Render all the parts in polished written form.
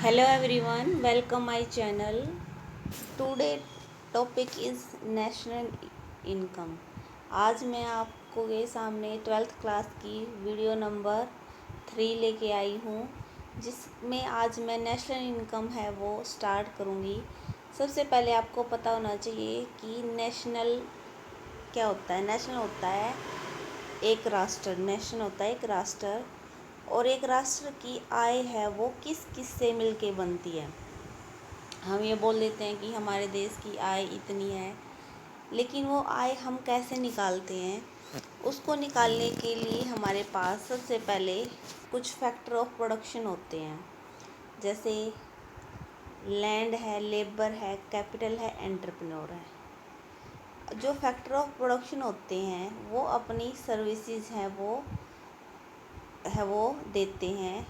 Hello everyone, welcome my channel. Today topic is national income. आज मैं आपको के सामने 12th क्लास की वीडियो नंबर 3 लेके आई हूँ, जिसमें आज मैं नेशनल इनकम है वो स्टार्ट करूँगी। सबसे पहले आपको पता होना चाहिए कि नेशनल क्या होता है। नेशनल होता है एक राष्ट्र, नेशन होता है एक राष्ट्र, और एक राष्ट्र की आय है वो किस किस से मिलके बनती है। हम ये बोल देते हैं कि हमारे देश की आय इतनी है, लेकिन वो आय हम कैसे निकालते हैं, उसको निकालने के लिए हमारे पास सबसे पहले कुछ फैक्टर ऑफ प्रोडक्शन होते हैं, जैसे लैंड है, लेबर है, कैपिटल है, एंटरप्रेन्योर है। जो फैक्टर ऑफ प्रोडक्शन होते हैं वो अपनी सर्विसेज है वो देते हैं।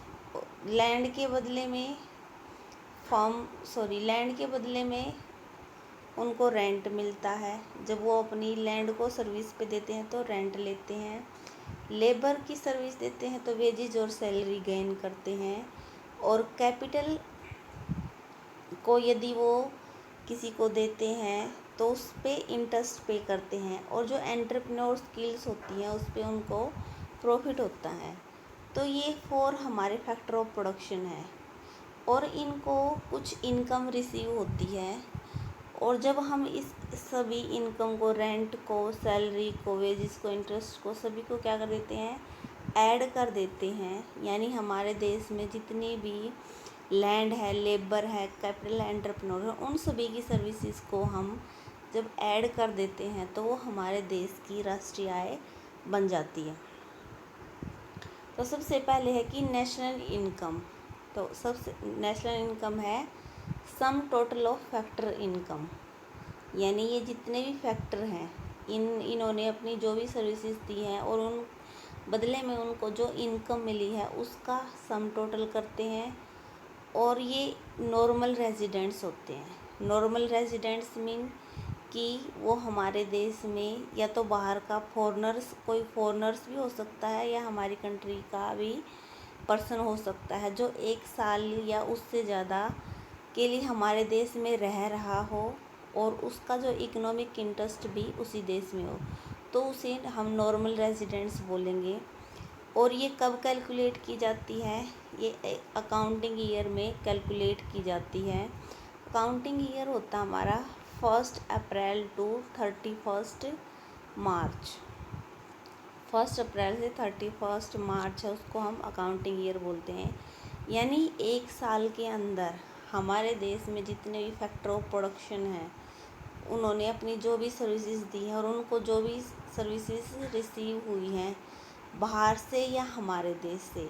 लैंड के बदले में लैंड के बदले में उनको रेंट मिलता है। जब वो अपनी लैंड को सर्विस पे देते हैं तो रेंट लेते हैं। लेबर की सर्विस देते हैं तो वेजेज और सैलरी गेन करते हैं। और कैपिटल को यदि वो किसी को देते हैं तो उस पर इंटरेस्ट पे करते हैं। और जो एंटरप्रेन्योर स्किल्स होती हैं उस पर उनको प्रॉफिट होता है। तो ये 4 हमारे फैक्टर ऑफ प्रोडक्शन है, और इनको कुछ इनकम रिसीव होती है। और जब हम इस सभी इनकम को, रेंट को, सैलरी को, वेजेस को, इंटरेस्ट को, सभी को क्या कर देते हैं, ऐड कर देते हैं। यानी हमारे देश में जितनी भी लैंड है, लेबर है, कैपिटल है, एंटरप्रेन्योर है, उन सभी की सर्विसेज को हम जब ऐड कर देते हैं तो वो हमारे देश की राष्ट्रीय आय बन जाती है। तो सबसे पहले है कि नेशनल इनकम। तो सबसे नेशनल इनकम है sum total of factor income, यानी ये जितने भी फैक्टर हैं इन्होंने अपनी जो भी सर्विसेज दी हैं और उन बदले में उनको जो इनकम मिली है उसका सम टोटल करते हैं। और ये नॉर्मल रेजिडेंट्स होते हैं। नॉर्मल रेजिडेंट्स मीन कि वो हमारे देश में या तो बाहर का कोई फॉरेनर्स भी हो सकता है, या हमारी कंट्री का भी पर्सन हो सकता है जो 1 साल या उससे ज़्यादा के लिए हमारे देश में रह रहा हो और उसका जो इकोनॉमिक इंटरेस्ट भी उसी देश में हो, तो उसे हम नॉर्मल रेजिडेंट्स बोलेंगे। और ये कब कैलकुलेट की जाती है, ये अकाउंटिंग ईयर में कैलकुलेट की जाती है। अकाउंटिंग ईयर होता हमारा 1 अप्रैल टू 31 मार्च। 1 अप्रैल से 31 मार्च है, उसको हम अकाउंटिंग ईयर बोलते हैं। यानी 1 साल के अंदर हमारे देश में जितने भी फैक्टर ऑफ प्रोडक्शन हैं उन्होंने अपनी जो भी सर्विसेज दी हैं और उनको जो भी सर्विसेज रिसीव हुई हैं बाहर से या हमारे देश से,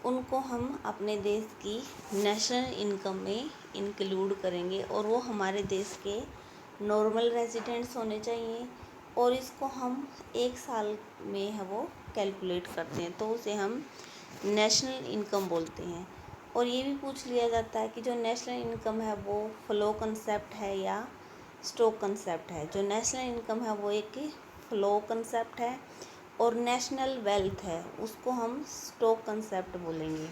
उनको हम अपने देश की नेशनल इनकम में इंक्लूड करेंगे। और वो हमारे देश के नॉर्मल रेजिडेंट्स होने चाहिए, और इसको हम 1 साल में है वो कैलकुलेट करते हैं, तो उसे हम नेशनल इनकम बोलते हैं। और ये भी पूछ लिया जाता है कि जो नेशनल इनकम है वो फ्लो कंसेप्ट है या स्टॉक कंसेप्ट है। जो नेशनल इनकम है वो एक फ्लो कंसेप्ट है, और नेशनल वेल्थ है उसको हम स्टॉक कंसेप्ट बोलेंगे।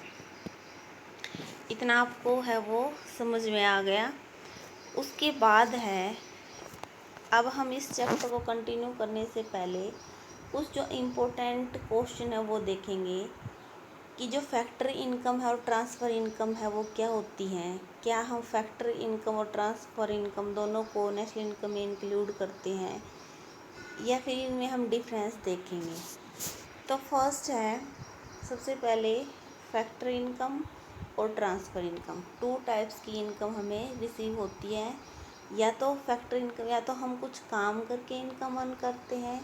इतना आपको है वो समझ में आ गया। उसके बाद है, अब हम इस चैप्टर को कंटिन्यू करने से पहले कुछ जो इम्पोर्टेंट क्वेश्चन है वो देखेंगे कि जो फैक्टर इनकम है और ट्रांसफ़र इनकम है वो क्या होती हैं। क्या हम फैक्टर इनकम और ट्रांसफ़र इनकम दोनों को नेशनल इनकम में इंक्लूड करते हैं, या फिर इनमें हम डिफरेंस देखेंगे। तो फर्स्ट है, सबसे पहले फैक्टर इनकम और ट्रांसफ़र इनकम। 2 टाइप्स की इनकम हमें रिसीव होती है। या तो फैक्टर इनकम, या तो हम कुछ काम करके इनकम अर्न करते हैं,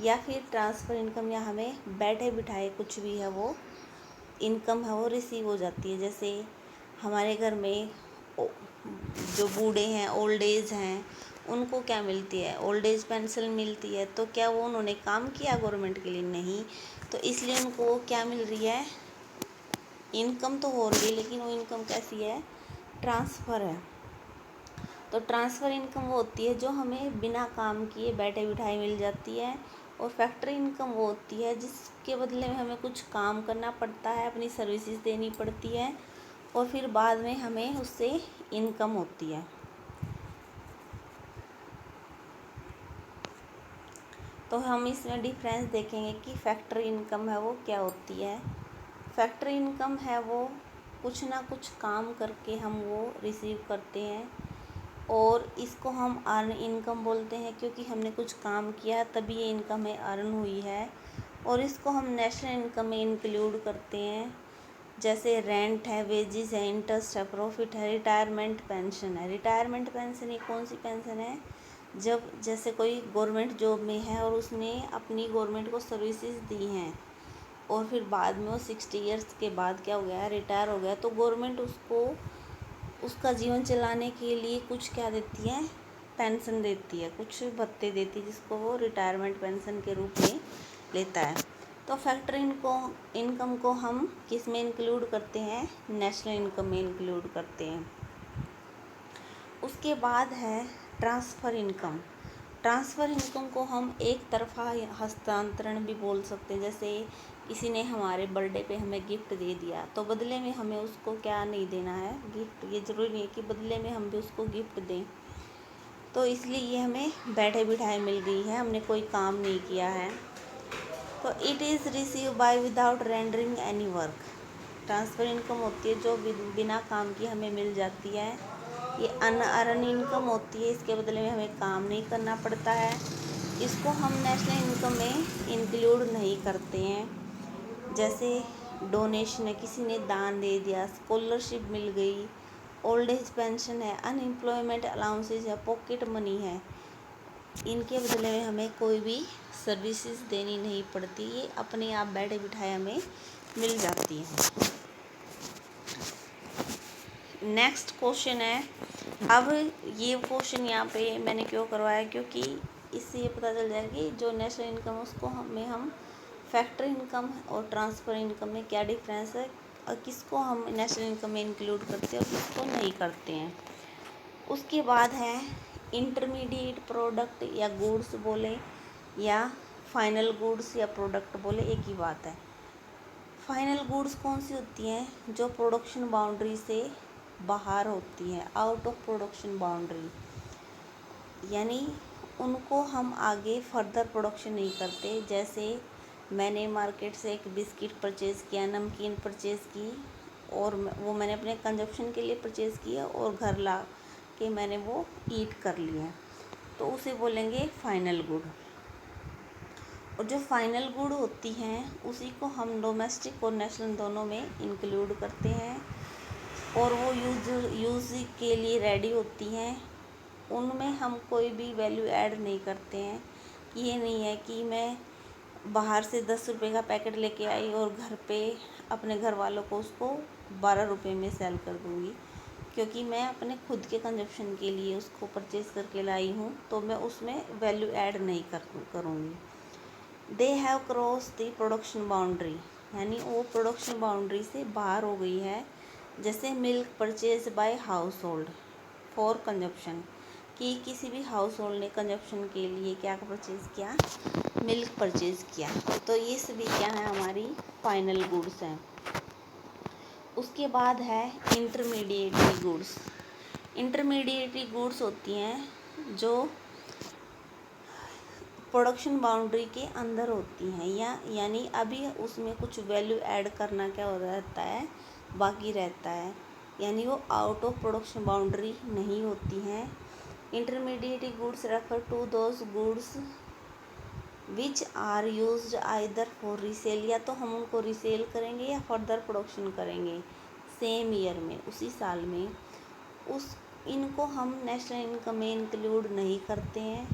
या फिर ट्रांसफ़र इनकम, या हमें बैठे बिठाए कुछ भी है वो इनकम है वो रिसीव हो जाती है। जैसे हमारे घर में जो बूढ़े हैं, ओल्ड एज हैं, उनको क्या मिलती है, ओल्ड एज पेंशन मिलती है। तो क्या वो उन्होंने काम किया गवर्नमेंट के लिए? नहीं। तो इसलिए उनको क्या मिल रही है, इनकम तो हो रही है, लेकिन वो इनकम कैसी है, ट्रांसफ़र है। तो ट्रांसफ़र इनकम वो होती है जो हमें बिना काम किए बैठे बिठाए मिल जाती है। और फैक्टर इनकम वो होती है जिसके बदले में हमें कुछ काम करना पड़ता है, अपनी सर्विसेज देनी पड़ती है, और फिर बाद में हमें उससे इनकम होती है। तो हम इसमें डिफरेंस देखेंगे कि फैक्ट्री इनकम है वो क्या होती है। फैक्ट्री इनकम है वो कुछ ना कुछ काम करके हम वो रिसीव करते हैं, और इसको हम अर्न इनकम बोलते हैं, क्योंकि हमने कुछ काम किया तभी ये इनकम है अर्न हुई है। और इसको हम नेशनल इनकम में इंक्लूड करते हैं, जैसे रेंट है, वेजेस है, इंटरेस्ट है, प्रॉफिट है, रिटायरमेंट पेंशन है। रिटायरमेंट पेंशन ये कौन सी पेंशन है? जब जैसे कोई गवर्नमेंट जॉब में है और उसने अपनी गवर्नमेंट को सर्विसेज दी हैं, और फिर बाद में वो 60 ईयर्स के बाद क्या हो गया, रिटायर हो गया, तो गवर्नमेंट उसको उसका जीवन चलाने के लिए कुछ क्या देती है, पेंशन देती है, कुछ भत्ते देती है, जिसको वो रिटायरमेंट पेंशन के रूप में लेता है। तो फैक्ट्री इनकम को हम किस में इंक्लूड करते हैं? नेशनल इनकम में इंक्लूड करते हैं। उसके बाद है ट्रांसफ़र इनकम। ट्रांसफ़र इनकम को हम एक तरफा हस्तांतरण भी बोल सकते हैं। जैसे किसी ने हमारे बर्थडे पे हमें गिफ्ट दे दिया, तो बदले में हमें उसको क्या नहीं देना है, गिफ्ट। ये ज़रूरी नहीं है कि बदले में हम भी उसको गिफ्ट दें, तो इसलिए ये हमें बैठे बिठाए मिल गई है, हमने कोई काम नहीं किया है। तो it is receive by without rendering any work. Transfer income होती है जो बिना काम की हमें मिल जाती है। ये अनअर्न इनकम होती है, इसके बदले में हमें काम नहीं करना पड़ता है। इसको हम नेशनल इनकम में इंक्लूड नहीं करते हैं। जैसे डोनेशन है, किसी ने दान दे दिया, स्कॉलरशिप मिल गई, ओल्ड एज पेंशन है, अनएम्प्लॉयमेंट अलाउंसेज है, पॉकेट मनी है, इनके बदले में हमें कोई भी सर्विसेज देनी नहीं पड़ती, ये अपने आप बैठे बिठाए हमें मिल जाती है। नेक्स्ट क्वेश्चन है, अब ये क्वेश्चन यहाँ पे मैंने क्यों करवाया, क्योंकि इससे ये पता चल जाएगा कि जो नेशनल इनकम है उसको हम फैक्ट्री इनकम और ट्रांसफ़र इनकम में क्या डिफरेंस है, और किसको हम नेशनल इनकम में इंक्लूड करते हैं और किसको नहीं करते हैं। उसके बाद है इंटरमीडिएट प्रोडक्ट या गुड्स बोले या फाइनल गुड्स या प्रोडक्ट बोले, एक ही बात है। फाइनल गुड्स कौन सी होती हैं? जो प्रोडक्शन बाउंड्री से बाहर होती है, आउट ऑफ प्रोडक्शन बाउंड्री, यानी उनको हम आगे फर्दर प्रोडक्शन नहीं करते। जैसे मैंने मार्केट से एक बिस्किट परचेज़ किया, नमकीन परचेज़ की, और वो मैंने अपने कंजप्शन के लिए परचेज़ किया और घर ला के मैंने वो ईट कर लिया, तो उसे बोलेंगे फाइनल गुड। और जो फाइनल गुड होती हैं उसी को हम डोमेस्टिक और नेशनल दोनों में इंक्लूड करते हैं, और वो यूज़ के लिए रेडी होती हैं। उनमें हम कोई भी वैल्यू ऐड नहीं करते हैं। ये नहीं है कि मैं बाहर से 10 रुपये का पैकेट लेके आई और घर पे अपने घर वालों को उसको 12 रुपये में सेल कर दूँगी, क्योंकि मैं अपने खुद के कंजप्शन के लिए उसको परचेज़ करके लाई हूँ, तो मैं उसमें वैल्यू ऐड नहीं करूँगी। They have cross the production boundary, यानी वो प्रोडक्शन बाउंड्री से बाहर हो गई है। जैसे milk purchase by house hold for consumption, कि किसी भी हाउस होल्ड ने कंजप्शन के लिए क्या परचेज़ किया, मिल्क परचेज़ किया, तो ये सभी क्या है, हमारी फाइनल गुड्स हैं। उसके बाद है इंटरमीडिएटरी गुड्स। इंटरमीडिएटरी गुड्स होती हैं जो प्रोडक्शन बाउंड्री के अंदर होती हैं, यानी अभी उसमें कुछ वैल्यू ऐड करना क्या हो रहता है, बाकी रहता है, यानी वो आउट ऑफ प्रोडक्शन बाउंड्री नहीं होती हैं। Intermediate goods refer to those goods which are used either for resale, या तो हम उनको रीसेल करेंगे या फर्दर प्रोडक्शन करेंगे सेम ईयर में, उसी साल में। इनको हम नेशनल इनकम में इंक्लूड नहीं करते हैं,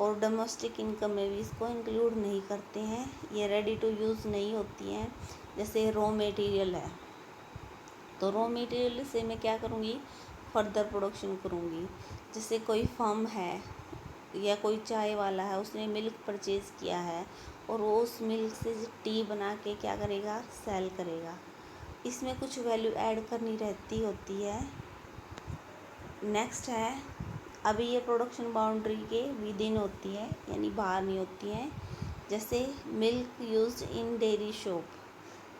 और डोमेस्टिक इनकम में भी इसको इंक्लूड नहीं करते हैं। ये रेडी टू यूज़ नहीं होती हैं। जैसे रॉ मटेरियल है, तो रॉ मटेरियल से मैं क्या करूँगी, फर्दर प्रोडक्शन करूँगी। जैसे कोई फर्म है या कोई चाय वाला है, उसने मिल्क परचेज़ किया है और वो उस मिल्क से टी बना के क्या करेगा, सेल करेगा। इसमें कुछ वैल्यू ऐड करनी रहती होती है। नेक्स्ट है, अभी ये प्रोडक्शन बाउंड्री के विद इन होती है, यानी बाहर नहीं होती हैं। जैसे milk used in dairy shop,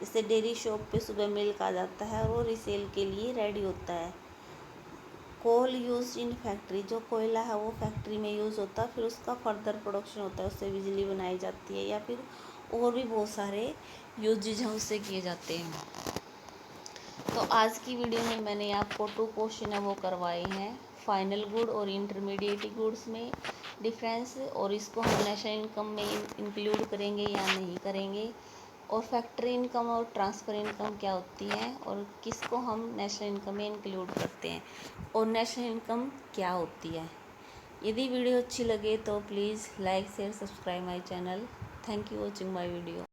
जैसे डेयरी शॉप पे सुबह मिल्क आ जाता है और वो रिसेल के लिए रेडी होता है। कोल यूज इन फैक्ट्री, जो कोयला है वो फैक्ट्री में यूज़ होता है, फिर उसका फर्दर प्रोडक्शन होता है, उससे बिजली बनाई जाती है या फिर और भी बहुत सारे यूजेज हैं उससे किए जाते हैं। तो आज की वीडियो में मैंने आपको 2 क्वेश्चन है वो करवाए हैं, फाइनल गुड और इंटरमीडिएट गुड्स में डिफरेंस, और इसको हम नेशनल इनकम में इंक्लूड करेंगे या नहीं करेंगे, और फैक्ट्री इनकम और ट्रांसफ़र इनकम क्या होती है और किसको हम नेशनल इनकम में इंक्लूड करते हैं, और नेशनल इनकम क्या होती है। यदि वीडियो अच्छी लगे तो please like share subscribe my channel. Thank you watching my video.